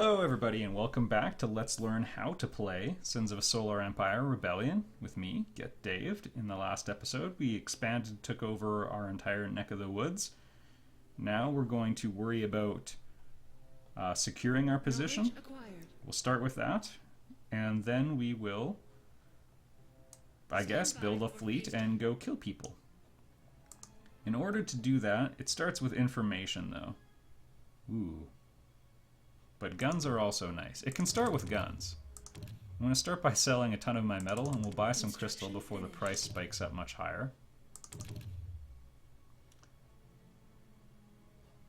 Hello everybody and welcome back to Let's Learn How to Play Sins of a Solar Empire Rebellion with me, Get Daved. In the last episode we expanded and took over our entire neck of the woods. Now we're going to worry about securing our position. We'll start with that and then we will, I guess, build a fleet and go kill people. In order to do that, it starts with information though. Ooh. But guns are also nice. It can start with guns. I'm going to start by selling a ton of my metal, and we'll buy some crystal before the price spikes up much higher.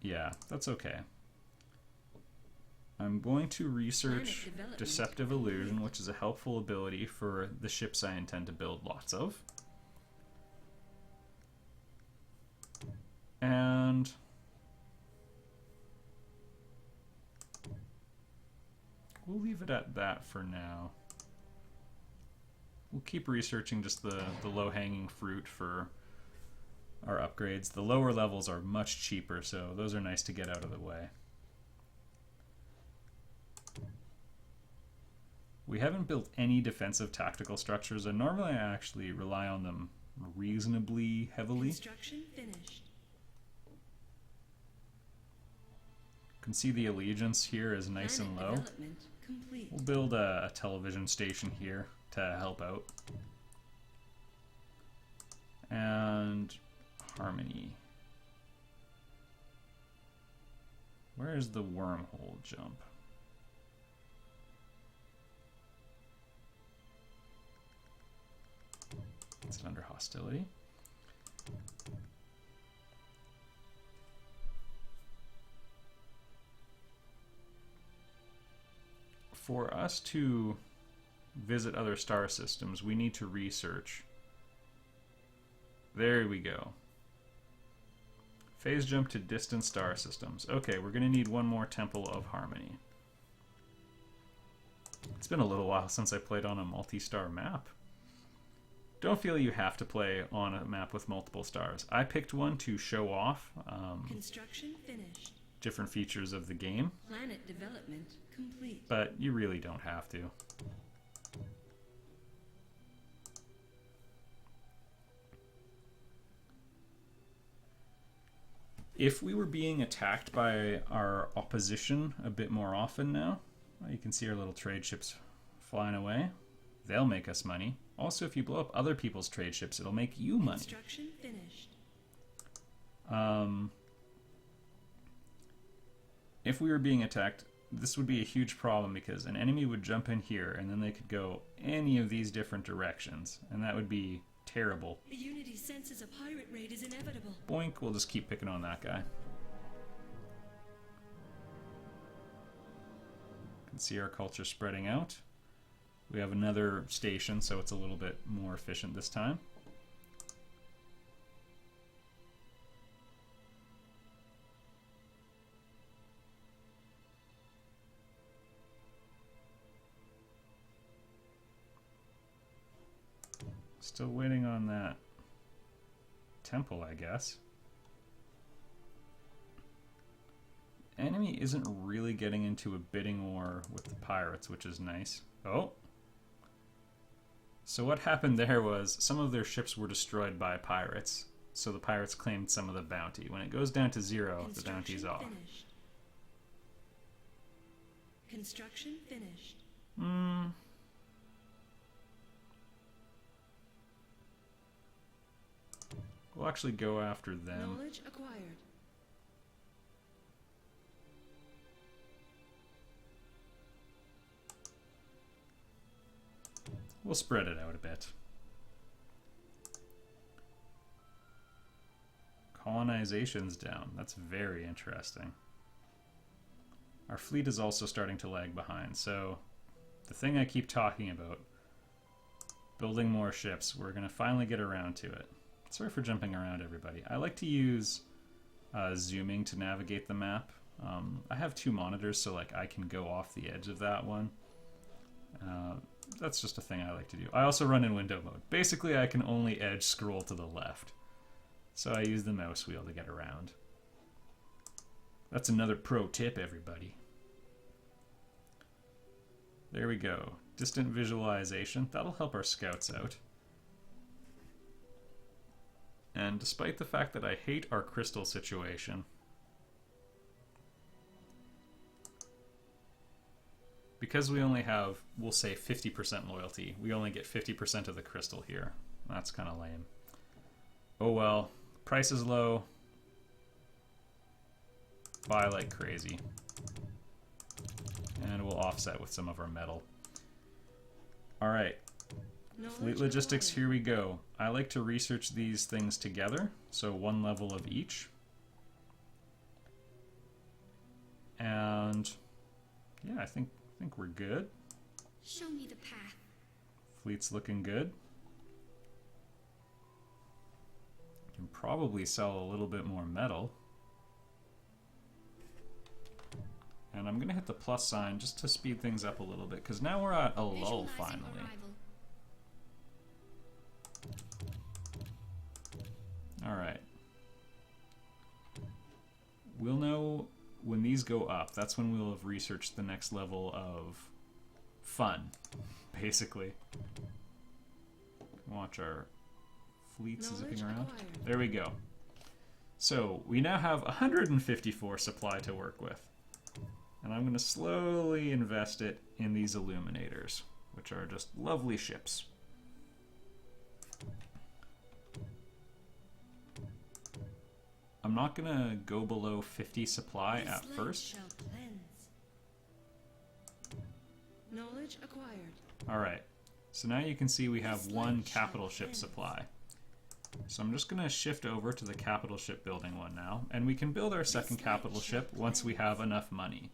Yeah, that's okay. I'm going to research Deceptive Illusion, which is a helpful ability for the ships I intend to build lots of. And we'll leave it at that for now. We'll keep researching just the low-hanging fruit for our upgrades. The lower levels are much cheaper, so those are nice to get out of the way. We haven't built any defensive tactical structures, and normally I actually rely on them reasonably heavily. Construction finished. You can see the allegiance here is nice and low. We'll build a television station here to help out. And Harmony. Where's the wormhole jump? Is it under hostility? For us to visit other star systems, we need to research. There we go. Phase jump to distant star systems. Okay, we're going to need one more Temple of Harmony. It's been a little while since I played on a multi-star map. Don't feel you have to play on a map with multiple stars. I picked one to show off Construction finished. different features of the game. Planet development complete. But you really don't have to. If we were being attacked by our opposition a bit more often now, well, you can see our little trade ships flying away. They'll make us money. Also, if you blow up other people's trade ships, it'll make you money. Construction finished. If we were being attacked, this would be a huge problem because an enemy would jump in here and then they could go any of these different directions, and that would be terrible. The Unity senses a pirate raid is inevitable. Boink, we'll just keep picking on that guy. You can see our culture spreading out. We have another station, so it's a little bit more efficient this time. Still waiting on that temple, I guess. Enemy isn't really getting into a bidding war with the pirates, which is nice. Oh! So what happened there was some of their ships were destroyed by pirates, so the pirates claimed some of the bounty. When it goes down to 0, the bounty's off. Finished. Construction finished. We'll actually go after them. Knowledge acquired. We'll spread it out a bit. Colonization's down. That's very interesting. Our fleet is also starting to lag behind, so the thing I keep talking about, building more ships, we're going to finally get around to it. Sorry for jumping around, everybody. I like to use zooming to navigate the map. I have 2 monitors, so like I can go off the edge of that one. That's just a thing I like to do. I also run in window mode. Basically, I can only edge scroll to the left. So I use the mouse wheel to get around. That's another pro tip, everybody. There we go. Distant visualization. That'll help our scouts out. And despite the fact that I hate our crystal situation, because we only have, we'll say 50% loyalty, we only get 50% of the crystal here. That's kind of lame. Oh well, price is low. Buy like crazy. And we'll offset with some of our metal. Alright, fleet logistics, here we go. I like to research these things together, so one level of each. And yeah, I think we're good. Show me the path. Fleet's looking good. Can probably sell a little bit more metal. And I'm gonna hit the plus sign just to speed things up a little bit, because now we're at a lull finally. Alright. We'll know when these go up. That's when we'll have researched the next level of fun, basically. Watch our fleets zipping around. There we go. So, we now have 154 supply to work with. And I'm going to slowly invest it in these illuminators, which are just lovely ships. I'm not going to go below 50 supply at first. Knowledge acquired. Alright, so now you can see we have one capital ship supply. So I'm just going to shift over to the capital ship building one now, and we can build our second capital ship once we have enough money.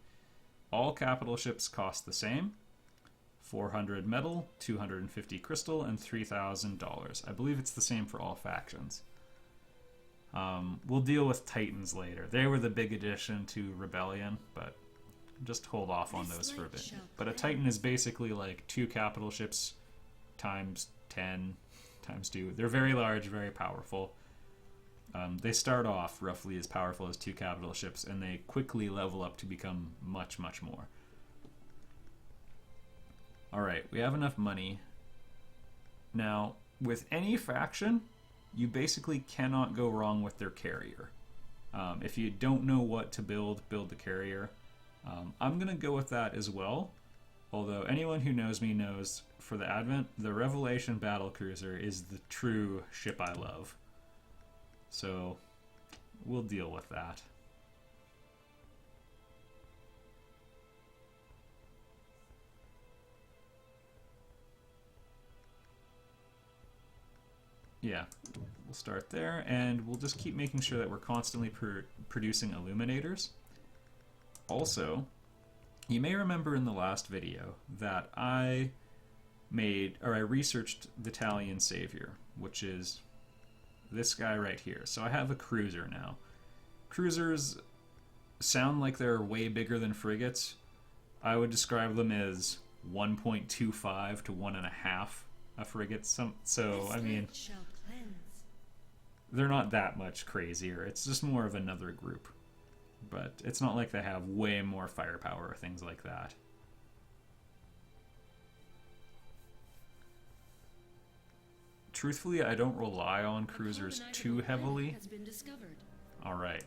All capital ships cost the same. 400 metal, 250 crystal, and $3,000. I believe it's the same for all factions. We'll deal with Titans later. They were the big addition to Rebellion, but just hold off on those for a bit. But a Titan is basically like 2 capital ships times 10 times 2. They're very large, very powerful. They start off roughly as powerful as 2 capital ships, and they quickly level up to become much, much more. Alright, we have enough money. Now, with any faction, you basically cannot go wrong with their carrier. If you don't know what to build the carrier. I'm going to go with that as well. Although anyone who knows me knows, for the Advent, the Revelation Battlecruiser is the true ship I love. So, we'll deal with that. Yeah, we'll start there, and we'll just keep making sure that we're constantly producing illuminators. Also, you may remember in the last video that I researched the Italian Savior, which is this guy right here. So I have a cruiser now. Cruisers sound like they're way bigger than frigates. I would describe them as 1.25 to 1.5 a frigate. So I mean, they're not that much crazier. It's just more of another group. But it's not like they have way more firepower or things like that. Truthfully, I don't rely on cruisers too heavily. Alright.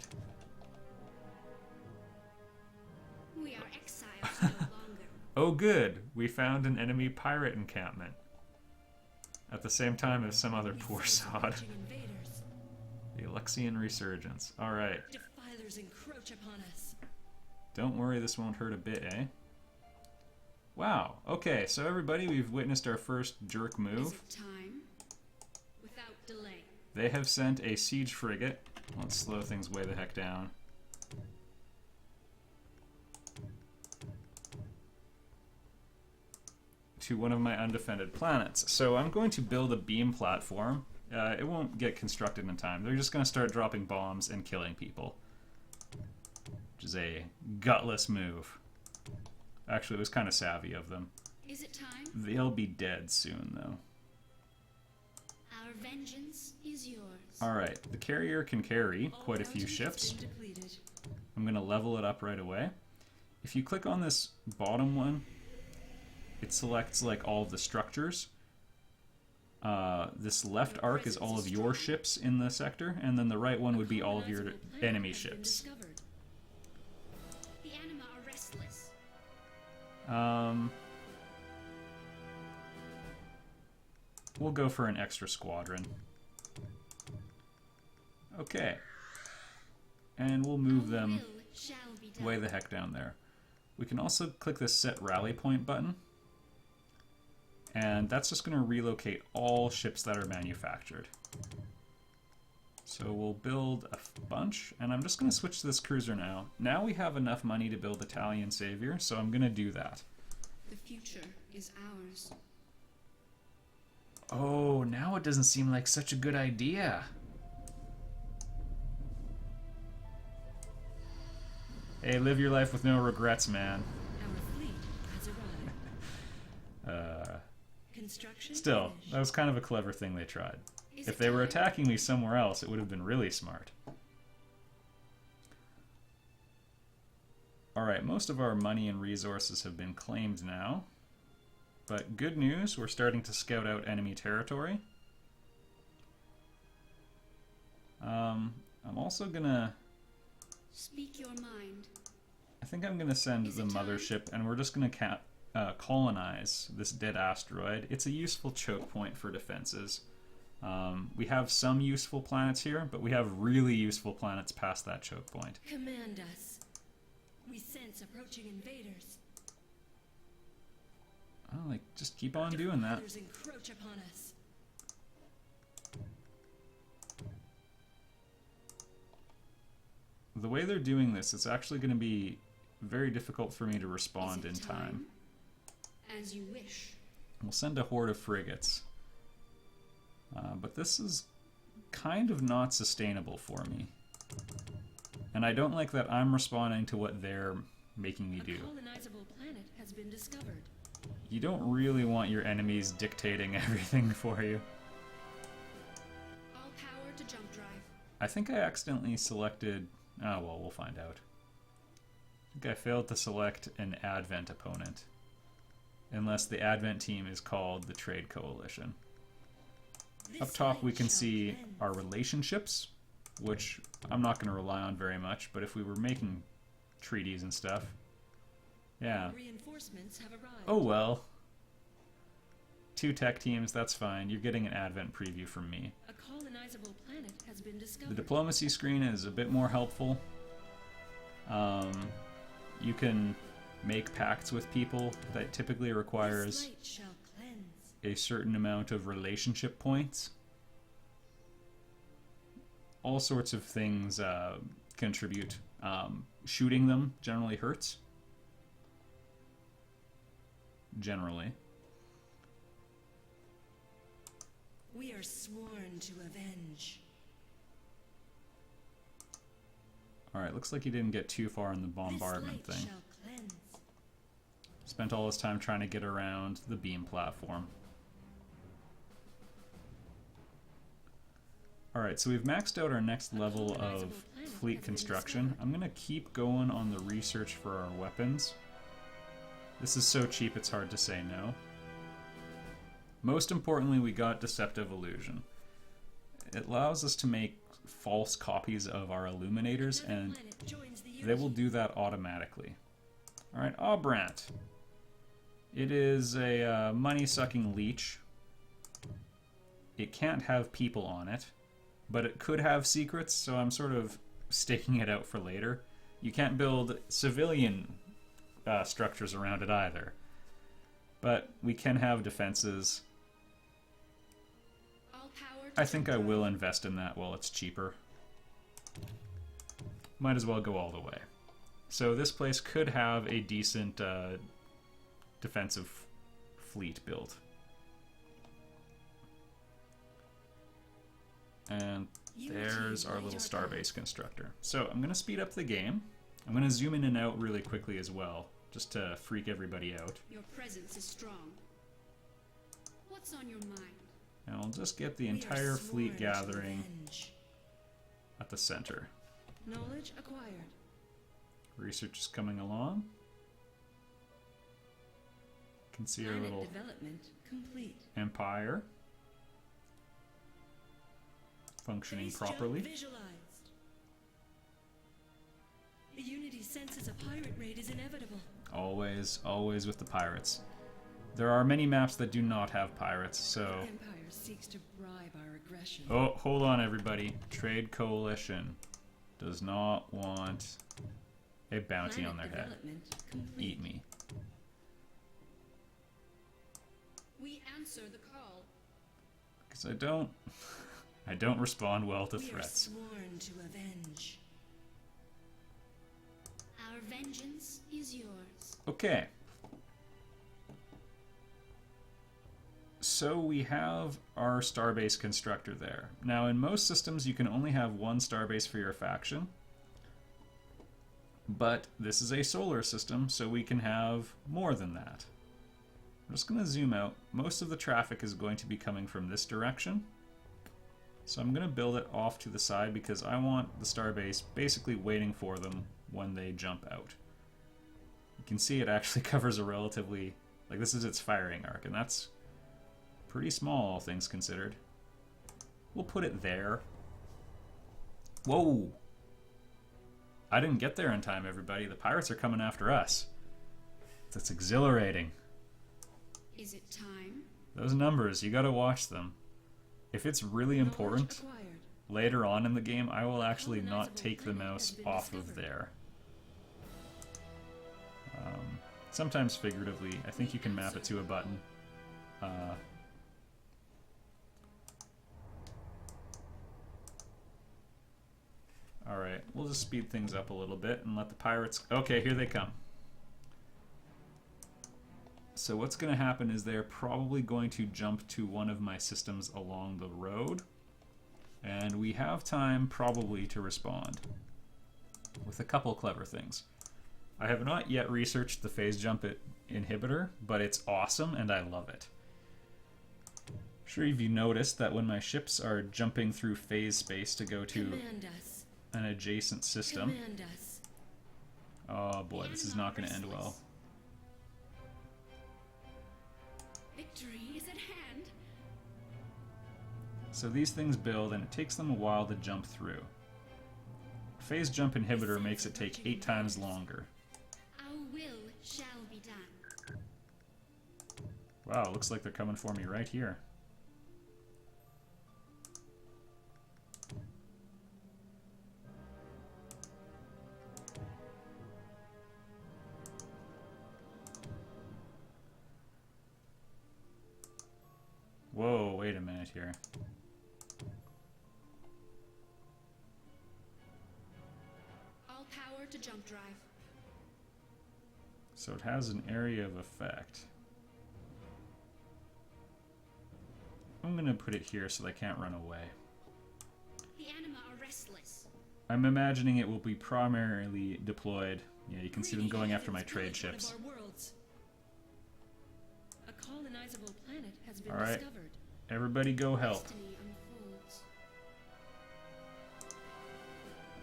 We are exiles no longer. Oh good, we found an enemy pirate encampment. At the same time as some other poor sod. The Alexian Resurgence. Alright. Defilers encroach upon us. Don't worry, this won't hurt a bit, eh? Wow. Okay, so everybody, we've witnessed our first jerk move. Is it time? Without delay. They have sent a siege frigate. Let's slow things way the heck down. To one of my undefended planets. So I'm going to build a beam platform. It won't get constructed in time. They're just going to start dropping bombs and killing people. Which is a gutless move. Actually, it was kind of savvy of them. Is it time? They'll be dead soon, though. Our vengeance is yours. Alright, the carrier can carry quite a few ships. I'm going to level it up right away. If you click on this bottom one, it selects like all of the structures. This left arc is all of your ships in the sector, and then the right one would be all of your enemy ships. The anima are restless. We'll go for an extra squadron. Okay. And we'll move them Shall be done. way the heck down there. We can also click the Set Rally Point button. And that's just going to relocate all ships that are manufactured. So we'll build a bunch, and I'm just going to switch to this cruiser now. Now we have enough money to build Italian Savior, so I'm going to do that. The future is ours. Oh, now it doesn't seem like such a good idea. Hey, live your life with no regrets, man. Our fleet has arrived. Construction Still, finished. that was kind of a clever thing they tried. Is If it they were time? attacking me somewhere else, it would have been really smart. Alright, most of our money and resources have been claimed now. But good news, we're starting to scout out enemy territory. I'm also gonna... Speak your mind. I think I'm gonna send Is the it time? mothership, and we're just gonna colonize this dead asteroid. It's a useful choke point for defenses. We have some useful planets here, but we have really useful planets past that choke point. Command us. We sense approaching invaders. Oh, like, just keep on doing that. Others encroach upon us. The way they're doing this, it's actually going to be very difficult for me to respond in Is it time. As you wish. We'll send a horde of frigates. But this is kind of not sustainable for me. And I don't like that I'm responding to what they're making me do. A colonizable planet has been discovered. You don't really want your enemies dictating everything for you. All power to jump drive. I think I accidentally selected... Oh, well, we'll find out. I think I failed to select an Advent opponent. Unless the Advent team is called the Trade Coalition. Up This top we light can shall see cleanse. our relationships, which I'm not going to rely on very much, but if we were making treaties and stuff... Yeah. Reinforcements have arrived. Oh well. 2 tech teams, that's fine. You're getting an Advent preview from me. A colonizable planet has been The discovered. diplomacy screen is a bit more helpful. You can make pacts with people that typically This requires light shall cleanse. a certain amount of relationship points. All sorts of things contribute. Shooting them generally hurts. Generally. We are sworn to avenge. Alright, looks like he didn't get too far in the bombardment This light thing. shall cleanse. Spent all his time trying to get around the beam platform. Alright, so we've maxed out our next level of fleet construction. I'm going to keep going on the research for our weapons. This is so cheap it's hard to say no. Most importantly, we got Deceptive Illusion. It allows us to make false copies of our illuminators, Another and planet joins the they will union. do that automatically. Alright, Aubrant. It is a money-sucking leech. It can't have people on it, but it could have secrets, so I'm sort of staking it out for later. You can't build civilian structures around it either. But we can have defenses. All power to I think I jump will drive. invest in that while it's cheaper. Might as well go all the way. So this place could have a decent defensive fleet built. And there's our little starbase constructor. So I'm going to speed up the game. I'm going to zoom in and out really quickly as well, just to freak everybody out. Your presence is strong. What's on your mind? And I'll just get the We are entire fleet sworn to gathering avenge. at the center. Knowledge acquired. Research is coming along. Can see our Planet little development complete. empire functioning Phase jump properly. visualized. The Unity senses a pirate raid is inevitable. Always, always with the pirates. There are many maps that do not have pirates, so... Empire seeks to bribe our aggression. Oh, hold on, everybody. Trade Coalition does not want a bounty on their head. Development complete. Eat me. We answer the call. Because I don't... I don't respond well to We are threats. sworn to avenge. Our vengeance is yours. Okay. So we have our starbase constructor there. Now in most systems you can only have one starbase for your faction. But this is a solar system, so we can have more than that. I'm just going to zoom out. Most of the traffic is going to be coming from this direction. So I'm going to build it off to the side because I want the starbase basically waiting for them when they jump out. You can see it actually covers a relatively... like this is its firing arc, and that's pretty small, all things considered. We'll put it there. Whoa! I didn't get there in time, everybody. The pirates are coming after us. That's exhilarating. Is it time? Those numbers, you gotta watch them. If it's really important, Knowledge acquired. later on in the game, I will actually not take the mouse off of there. Sometimes figuratively, I think you can map it to a button. Alright, we'll just speed things up a little bit and let the pirates... Okay, here they come. So what's going to happen is they're probably going to jump to one of my systems along the road. And we have time, probably, to respond. With a couple clever things. I have not yet researched the phase jump inhibitor, but it's awesome and I love it. I'm sure you've noticed that when my ships are jumping through phase space to go to Command us. an adjacent system... Command us. Oh boy, this is not going to end well. Victory is at hand. So these things build and it takes them a while to jump through. Phase jump inhibitor makes it take 8 times longer. Our will shall be done. Wow, looks like they're coming for me right here. Whoa, wait a minute here. All power to jump drive. So it has an area of effect. I'm gonna put it here so they can't run away. The anima are restless. I'm imagining it will be primarily deployed. Yeah, you can see them going after my trade ships. A colonizable planet has been All right. discovered. Everybody go help. Destiny unfolds.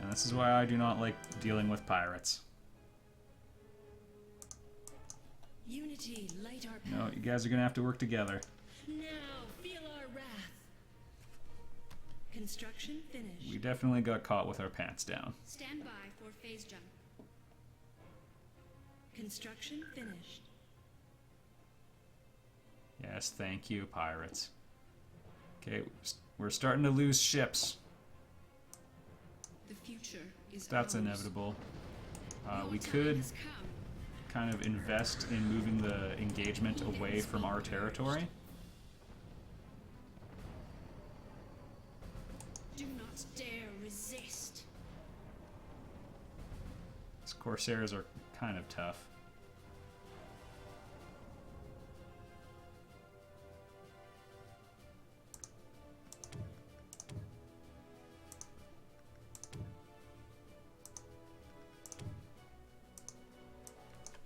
And this is why I do not like dealing with pirates. Unity, light our path. No, you guys are gonna have to work together. Now, feel our wrath. Construction finished. We definitely got caught with our pants down. Stand by for phase jump. Construction finished. Yes, thank you, pirates. Okay, we're starting to lose ships. The future is That's ours. inevitable. Your We time could has come. kind of invest in moving the engagement away from our territory. Do not dare resist. These Corsairs are kind of tough.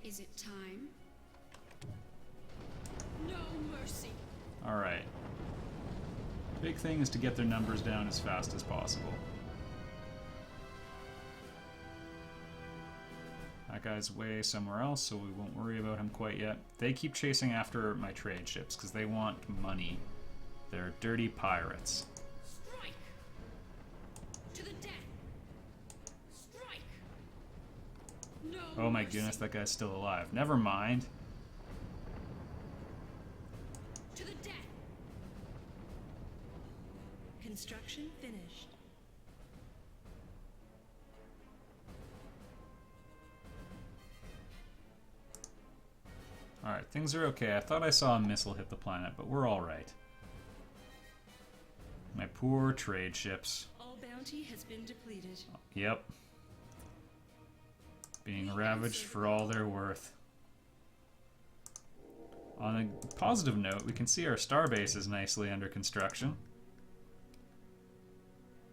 Is it time? No mercy. Alright. Big thing is to get their numbers down as fast as possible. guy's way somewhere else, so we won't worry about him quite yet. They keep chasing after my trade ships because they want money. They're dirty pirates. Strike! To the death! Strike! No Oh my mercy. goodness, that guy's still alive. Never mind. To the death! Construction finished. Alright, things are okay. I thought I saw a missile hit the planet, but we're alright. My poor trade ships. All bounty has been depleted. Yep. Being ravaged for all they're worth. On a positive note, we can see our starbase is nicely under construction.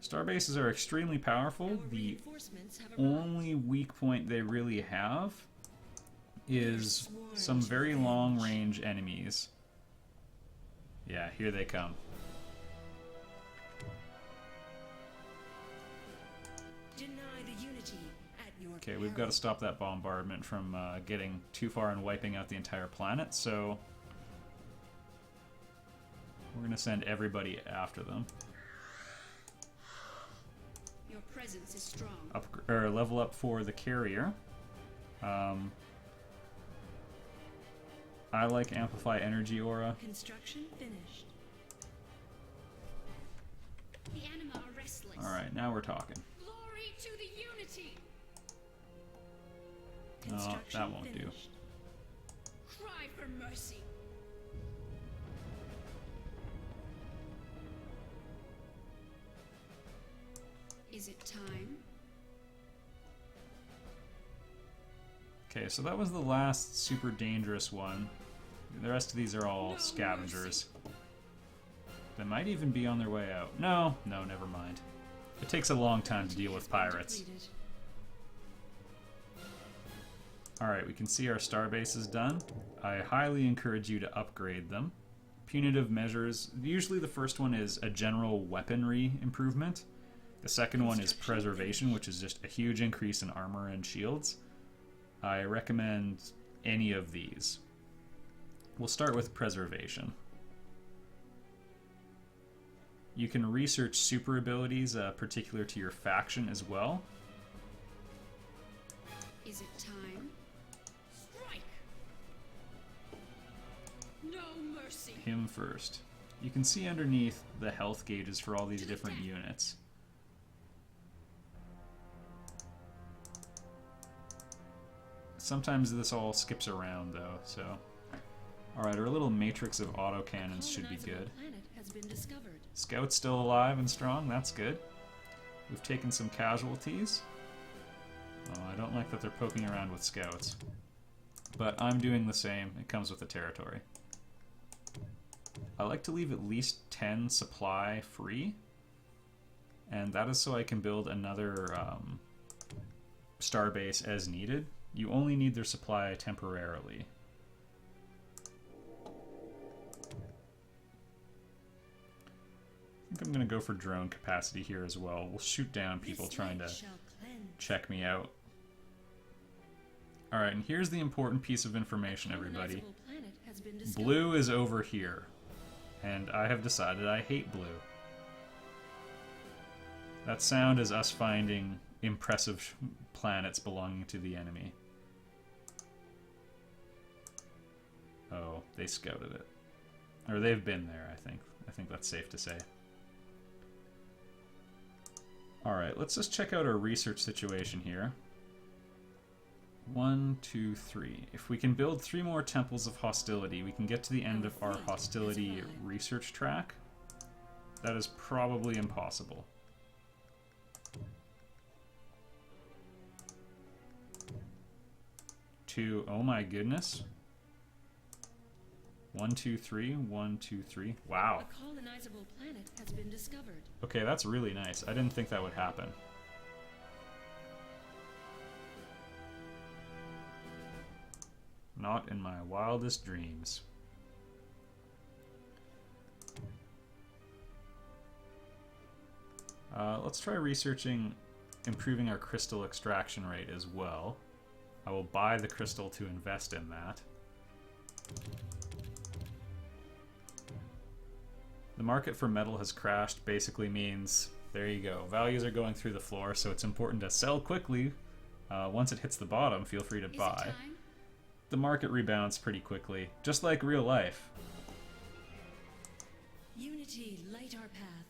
Starbases are extremely powerful. Our The reinforcements have arrived. only weak point they really have is some very long-range enemies. Yeah, here they come. Deny the unity at your Okay, we've got to stop that bombardment from getting too far and wiping out the entire planet, so we're going to send everybody after them. Your presence is strong. Level up for the carrier. I like Amplify Energy Aura. Construction finished. The anima are restless. Alright, now we're talking. Glory to the unity. No, Construction that won't do. finished. Cry for mercy. Is it time? Okay, so that was the last super dangerous one. The rest of these are all No scavengers. They might even be on their way out. No, never mind. It takes a long time to deal with pirates. Depleted. Alright, we can see our starbase is done. I highly encourage you to upgrade them. Punitive measures. Usually the first one is a general weaponry improvement. The second one is preservation, which is just a huge increase in armor and shields. I recommend any of these. We'll start with preservation. You can research super abilities particular to your faction as well. Is it time? Strike! No mercy. Him first. You can see underneath the health gauges for all these different units. Sometimes this all skips around though, so... Alright, our little matrix of autocannons should be Colonizable good. planet has been discovered. Scout's still alive and strong, that's good. We've taken some casualties. Oh, I don't like that they're poking around with scouts. But I'm doing the same, it comes with the territory. I like to leave at least 10 supply free. And that is so I can build another starbase as needed. You only need their supply temporarily. I think I'm going to go for drone capacity here as well. We'll shoot down people This trying light to shall cleanse. check me out. Alright, and here's the important piece of information, everybody. Colonizable planet has been discovered. Blue is over here. And I have decided I hate blue. That sound is us finding impressive planets belonging to the enemy. Oh, they scouted it. Or they've been there, I think. I think that's safe to say. Alright, let's just check out our research situation here. 1, 2, 3. If we can build 3 more temples of hostility, we can get to the end of our hostility research track. That is probably impossible. Two, oh my goodness. 1, 2, 3, 1, 2, 3. Wow. A colonizable planet has been discovered. Okay, that's really nice. I didn't think that would happen. Not in my wildest dreams. Let's try researching improving our crystal extraction rate as well. I will buy the crystal to invest in that. The market for metal has crashed basically means, there you go, values are going through the floor, so it's important to sell quickly. Once it hits the bottom, feel free to Is it buy. time? The market rebounds pretty quickly, just like real life. Unity, light our path.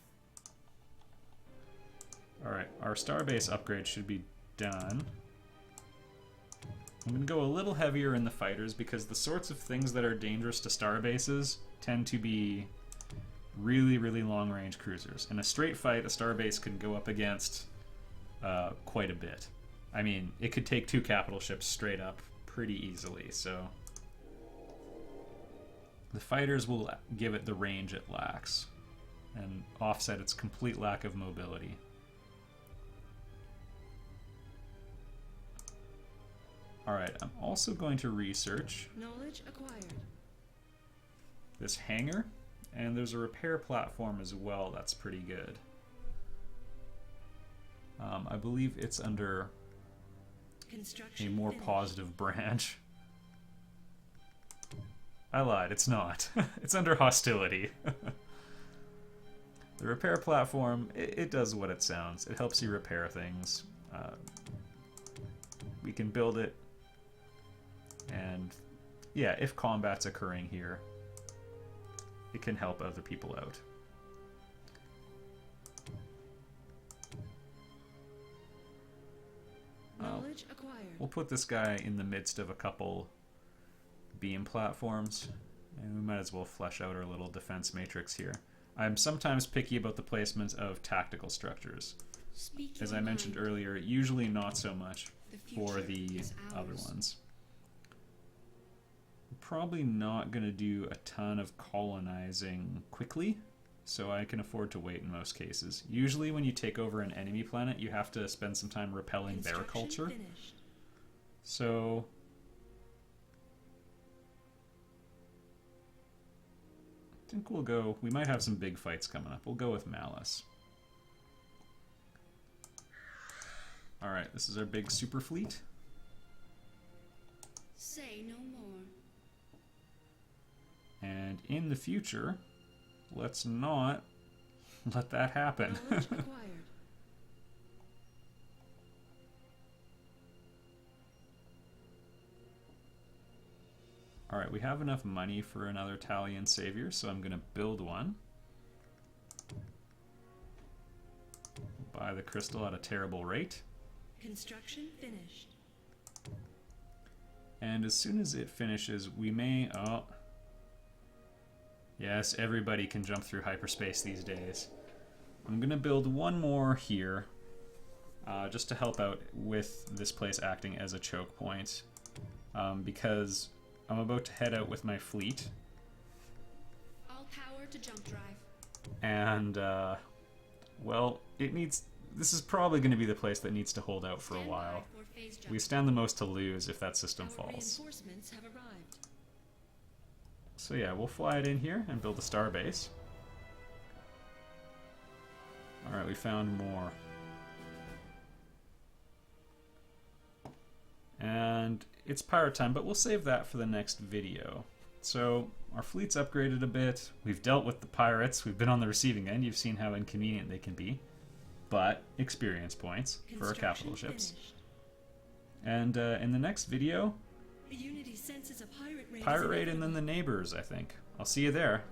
Alright, our starbase upgrade should be done. I'm going to go a little heavier in the fighters because the sorts of things that are dangerous to starbases tend to be really, really long-range cruisers. In a straight fight, a starbase could go up against quite a bit. I mean, it could take 2 capital ships straight up pretty easily, so... The fighters will give it the range it lacks, and offset its complete lack of mobility. Alright, I'm also going to research Knowledge acquired. this hangar, and there's a repair platform as well that's pretty good. I believe it's under a Construction more finished. positive branch. I lied, it's not. It's under hostility. The repair platform, it does what it sounds. It helps you repair things. We can build it, and yeah, if combat's occurring here, it can help other people out. Knowledge acquired. We'll put this guy in the midst of a couple beam platforms, and we might as well flesh out our little defense matrix here. I'm sometimes picky about the placement of tactical structures. Speak As your I mentioned mind. earlier, usually not so much The for future the is other ours. ones. I'm probably not going to do a ton of colonizing quickly, so I can afford to wait in most cases. Usually when you take over an enemy planet, you have to spend some time repelling their Construction culture. finished. So I think we'll go, we might have some big fights coming up. We'll go with Malice. Alright, this is our big super fleet. Say no more. And in the future, let's not let that happen. Knowledge acquired. Alright, we have enough money for another Talion Savior, so I'm going to build one. Buy the crystal at a terrible rate. Construction finished. And as soon as it finishes, we may... Oh. Yes, everybody can jump through hyperspace these days. I'm going to build one more here, just to help out with this place acting as a choke point. Because I'm about to head out with my fleet. All power to jump drive. And, well, it needs... This is probably going to be the place that needs to hold out for a Stand while. by for phase jump. We stand the most to lose if that system Our falls. reinforcements have arrived. So yeah, we'll fly it in here and build a starbase. Alright, we found more. And it's pirate time, but we'll save that for the next video. So, our fleet's upgraded a bit. We've dealt with the pirates. We've been on the receiving end. You've seen how inconvenient they can be. But, experience points for our capital Construction ships. finished. And in the next video, Unity senses a pirate raid. is pirate raid and then inevitable. the neighbors, I think. I'll see you there.